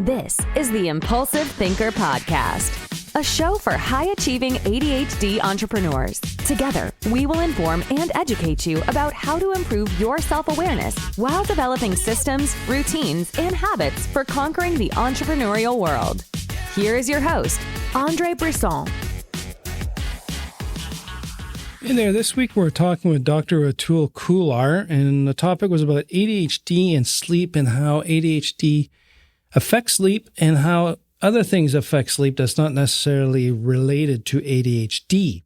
This is the Impulsive Thinker Podcast, a show for high-achieving ADHD entrepreneurs. Together, we will inform and educate you about how to improve your self-awareness while developing systems, routines, and habits for conquering the entrepreneurial world. Here is your host, Andre Brisson. Hey there, this week we're talking with Dr. Atul Kular, and the topic was about ADHD and sleep and how ADHD affects sleep and how other things affect sleep that's not necessarily related to ADHD.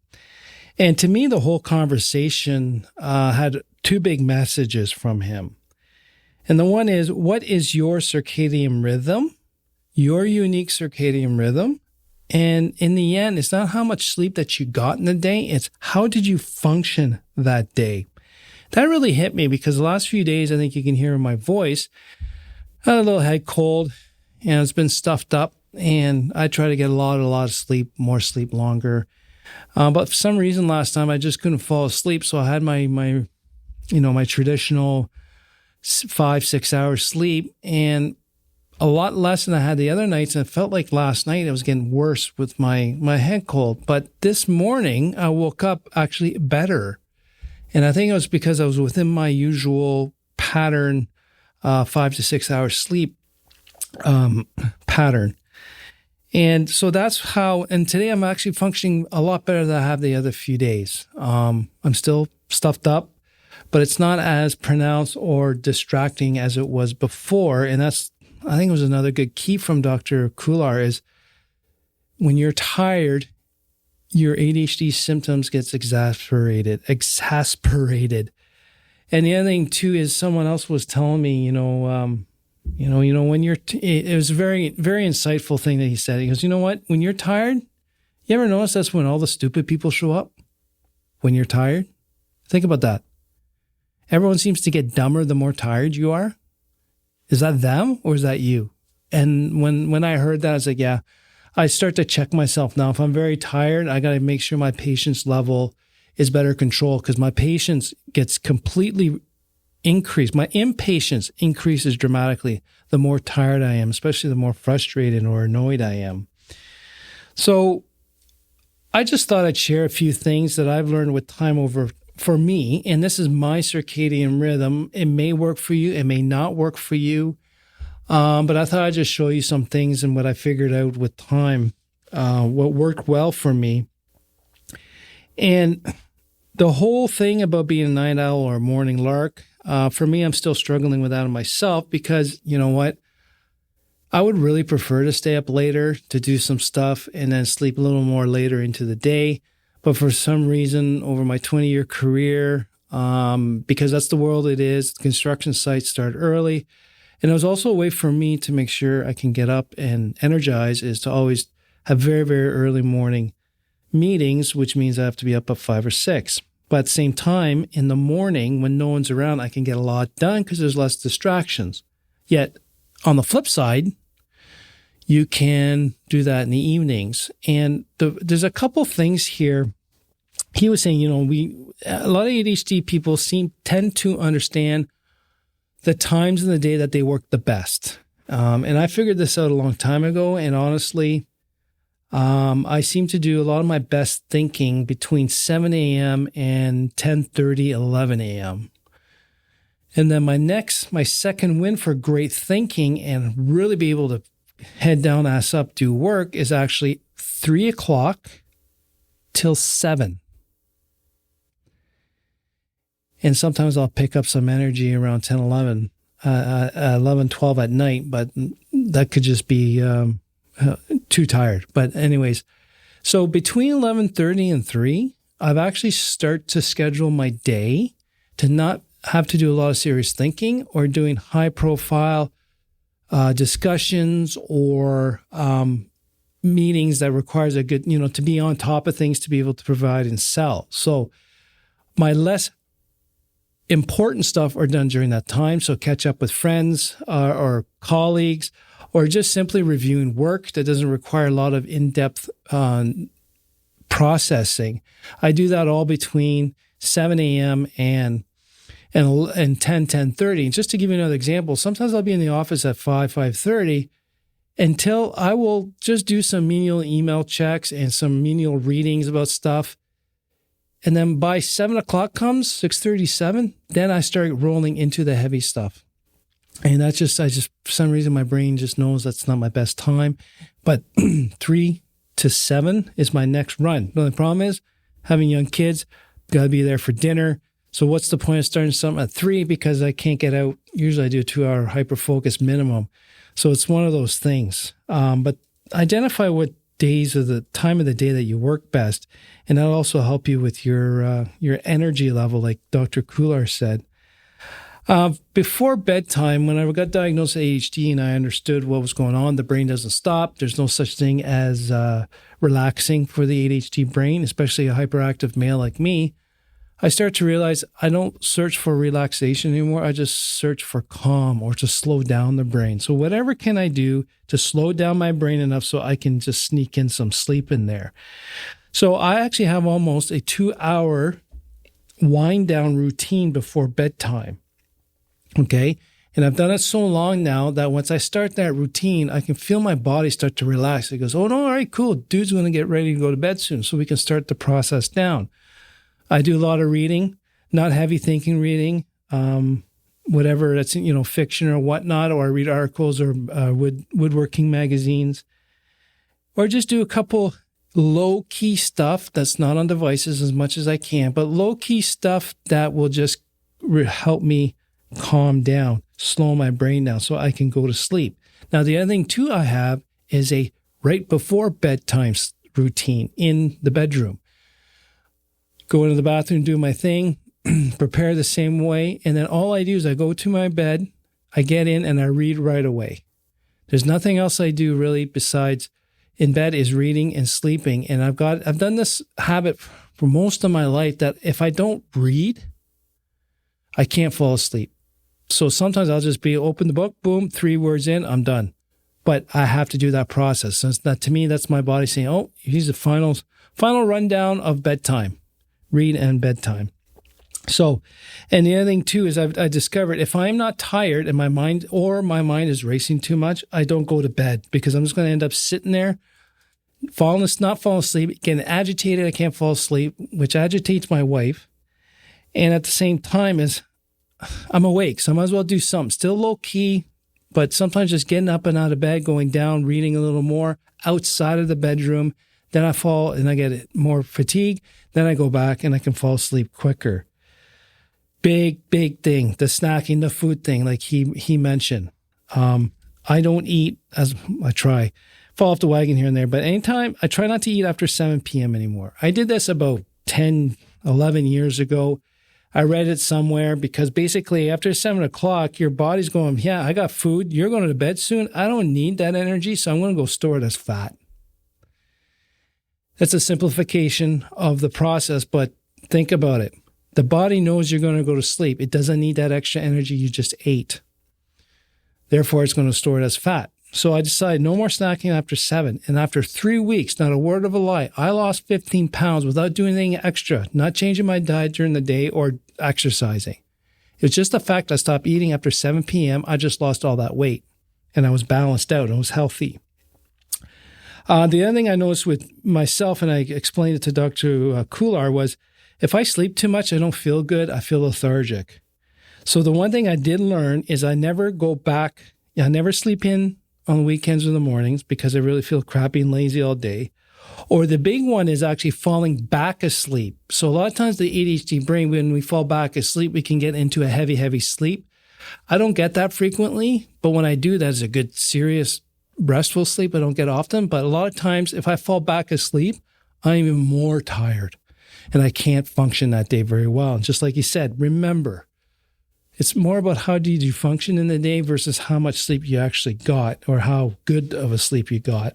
And to me, the whole conversation had two big messages from him. And the one is, what is your circadian rhythm, your unique circadian rhythm? And in the end, it's not how much sleep that you got in the day, it's how did you function that day? That really hit me because the last few days, I think you can hear in my voice, I had a little head cold and it's been stuffed up, and I try to get a lot of sleep, more sleep longer. But for some reason last time I just couldn't fall asleep. So I had my traditional 5-6 hours sleep and a lot less than I had the other nights. And it felt like last night it was getting worse with my head cold. But this morning I woke up actually better. And I think it was because I was within my usual pattern, 5 to 6 hours sleep pattern. And so that's how, and today I'm actually functioning a lot better than I have the other few days. I'm still stuffed up, but it's not as pronounced or distracting as it was before. And that's, I think it was another good key from Dr. Kular is when you're tired, your ADHD symptoms gets exasperated. And the other thing too is someone else was telling me, when you're, it was a very, very insightful thing that he said. He goes, you know what? When you're tired, you ever notice that's when all the stupid people show up? When you're tired? Think about that. Everyone seems to get dumber the more tired you are. Is that them or is that you? And when I heard that, I was like, yeah, I start to check myself now. If I'm very tired, I got to make sure my patience level is better controlled because my patience gets completely increased. My impatience increases dramatically the more tired I am, especially the more frustrated or annoyed I am. So I just thought I'd share a few things that I've learned with time over for me. And this is my circadian rhythm. It may work for you. It may not work for you. But I thought I'd just show you some things and what I figured out with time, what worked well for me. And the whole thing about being a night owl or a morning lark, for me, I'm still struggling with that in myself because, you know what? I would really prefer to stay up later to do some stuff and then sleep a little more later into the day. But for some reason, over my 20-year career, because that's the world it is, construction sites start early. And it was also a way for me to make sure I can get up and energize is to always have very, very early morning meetings, which means I have to be up at 5 or 6. But at the same time, in the morning, when no one's around, I can get a lot done because there's less distractions. Yet, on the flip side, you can do that in the evenings. And there's a couple things here. He was saying, a lot of ADHD people tend to understand the times in the day that they work the best. And I figured this out a long time ago. And honestly, I seem to do a lot of my best thinking between 7 a.m. and 10:30, 11 a.m. And then my second win for great thinking and really be able to head down, ass up, do work is actually 3 o'clock till 7. And sometimes I'll pick up some energy around 10, 11, 11, 12 at night, but that could just be too tired. But anyways, so between 11:30 and 3, I've actually start to schedule my day to not have to do a lot of serious thinking or doing high profile discussions or meetings that requires a good, to be on top of things to be able to provide and sell. So my less important stuff are done during that time. So catch up with friends or colleagues, or just simply reviewing work that doesn't require a lot of in-depth processing. I do that all between 7 a.m. and 10:30. And just to give you another example, sometimes I'll be in the office at 5:30, until I will just do some menial email checks and some menial readings about stuff. And then by 7 o'clock comes, 6:37, then I start rolling into the heavy stuff. And that's just, for some reason, my brain just knows that's not my best time. But 3 to 7 is my next run. The only problem is having young kids, got to be there for dinner. So what's the point of starting something at 3? Because I can't get out. Usually I do a 2-hour hyper-focus minimum. So it's one of those things. But identify what days of the time of the day that you work best. And that'll also help you with your energy level, like Dr. Kular said. Before bedtime, when I got diagnosed with ADHD and I understood what was going on, the brain doesn't stop. There's no such thing as relaxing for the ADHD brain, especially a hyperactive male like me. I start to realize I don't search for relaxation anymore. I just search for calm or to slow down the brain. So whatever can I do to slow down my brain enough so I can just sneak in some sleep in there. So I actually have almost a 2-hour wind down routine before bedtime. Okay. And I've done it so long now that once I start that routine, I can feel my body start to relax. It goes, oh, no, all right, cool. Dude's going to get ready to go to bed soon. So we can start the process down. I do a lot of reading, not heavy thinking reading, whatever that's, fiction or whatnot, or I read articles or woodworking magazines, or just do a couple low key stuff that's not on devices as much as I can, but low key stuff that will just help me calm down, slow my brain down so I can go to sleep. Now, the other thing too I have is a right before bedtime routine in the bedroom. Go into the bathroom, do my thing, prepare the same way. And then all I do is I go to my bed, I get in and I read right away. There's nothing else I do really besides in bed is reading and sleeping. And I've done this habit for most of my life that if I don't read, I can't fall asleep. So sometimes I'll just open the book, boom, 3 words in, I'm done. But I have to do that process. So to me, that's my body saying, oh, here's the final rundown of bedtime. Read and bedtime. So, and the other thing too is I discovered if I'm not tired and my mind is racing too much, I don't go to bed because I'm just going to end up sitting there, not falling asleep, getting agitated. I can't fall asleep, which agitates my wife. And at the same time is I'm awake, so I might as well do something. Still low key, but sometimes just getting up and out of bed, going down, reading a little more outside of the bedroom. Then I fall and I get more fatigue. Then I go back and I can fall asleep quicker. Big thing, the snacking, the food thing, like he mentioned. I don't eat as I try. Fall off the wagon here and there, but anytime I try not to eat after 7 p.m. anymore. I did this about 10, 11 years ago. I read it somewhere because basically after 7 o'clock, your body's going, yeah, I got food. You're going to bed soon. I don't need that energy, so I'm going to go store it as fat. That's a simplification of the process, but think about it. The body knows you're going to go to sleep. It doesn't need that extra energy you just ate. Therefore, it's going to store it as fat. So I decided no more snacking after 7. And after 3 weeks, not a word of a lie, I lost 15 pounds without doing anything extra, not changing my diet during the day or exercising. It's just the fact I stopped eating after 7 p.m. I just lost all that weight and I was balanced out. I was healthy. The other thing I noticed with myself, and I explained it to Dr. Kular, was if I sleep too much, I don't feel good. I feel lethargic. So the one thing I did learn is I never go back. I never sleep in on the weekends or the mornings because I really feel crappy and lazy all day. Or the big one is actually falling back asleep. So a lot of times the ADHD brain, when we fall back asleep, we can get into a heavy sleep. I don't get that frequently, but when I do, that's a good, serious, restful sleep. I don't get often, but a lot of times if I fall back asleep, I'm even more tired and I can't function that day very well. And just like you said, remember, it's more about how did you function in the day versus how much sleep you actually got or how good of a sleep you got.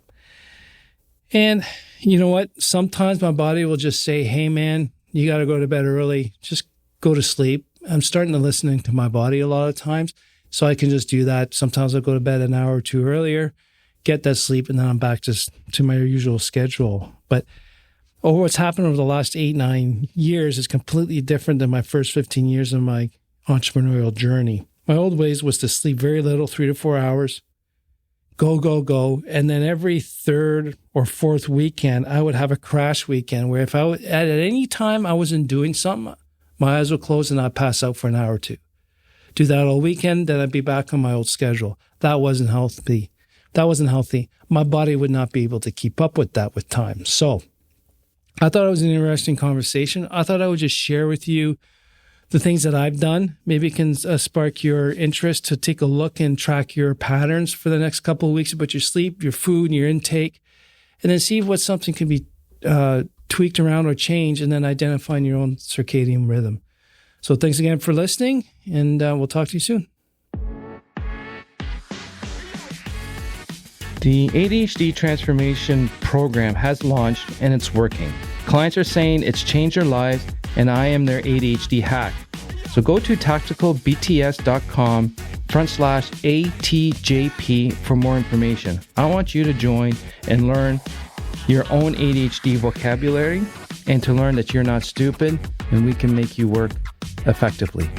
And you know what? Sometimes my body will just say, hey man, you got to go to bed early. Just go to sleep. I'm starting to listen to my body a lot of times, so I can just do that. Sometimes I'll go to bed an hour or two earlier, get that sleep, and then I'm back to my usual schedule. But what's happened over the last 8-9 years is completely different than my first 15 years of my entrepreneurial journey. My old ways was to sleep very little, 3 to 4 hours, go, go, go. And then every third or fourth weekend, I would have a crash weekend where if at any time I wasn't doing something, my eyes would close and I'd pass out for an hour or two. Do that all weekend, then I'd be back on my old schedule. That wasn't healthy. My body would not be able to keep up with that with time. So I thought it was an interesting conversation. I thought I would just share with you the things that I've done. Maybe it can spark your interest to take a look and track your patterns for the next couple of weeks about your sleep, your food, and your intake, and then see what something can be tweaked around or changed, and then identifying your own circadian rhythm. So thanks again for listening, and we'll talk to you soon. The ADHD transformation program has launched and it's working. Clients are saying it's changed their lives and I am their ADHD hack. So go to tacticalbts.com/ATJP for more information. I want you to join and learn your own ADHD vocabulary and to learn that you're not stupid and we can make you work effectively.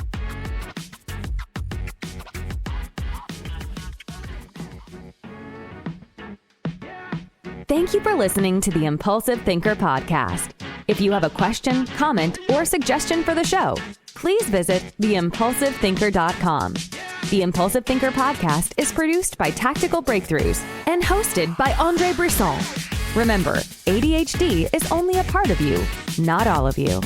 Thank you for listening to the Impulsive Thinker podcast. If you have a question, comment, or suggestion for the show, please visit theimpulsivethinker.com. The Impulsive Thinker podcast is produced by Tactical Breakthroughs and hosted by Andre Brisson. Remember, ADHD is only a part of you, not all of you.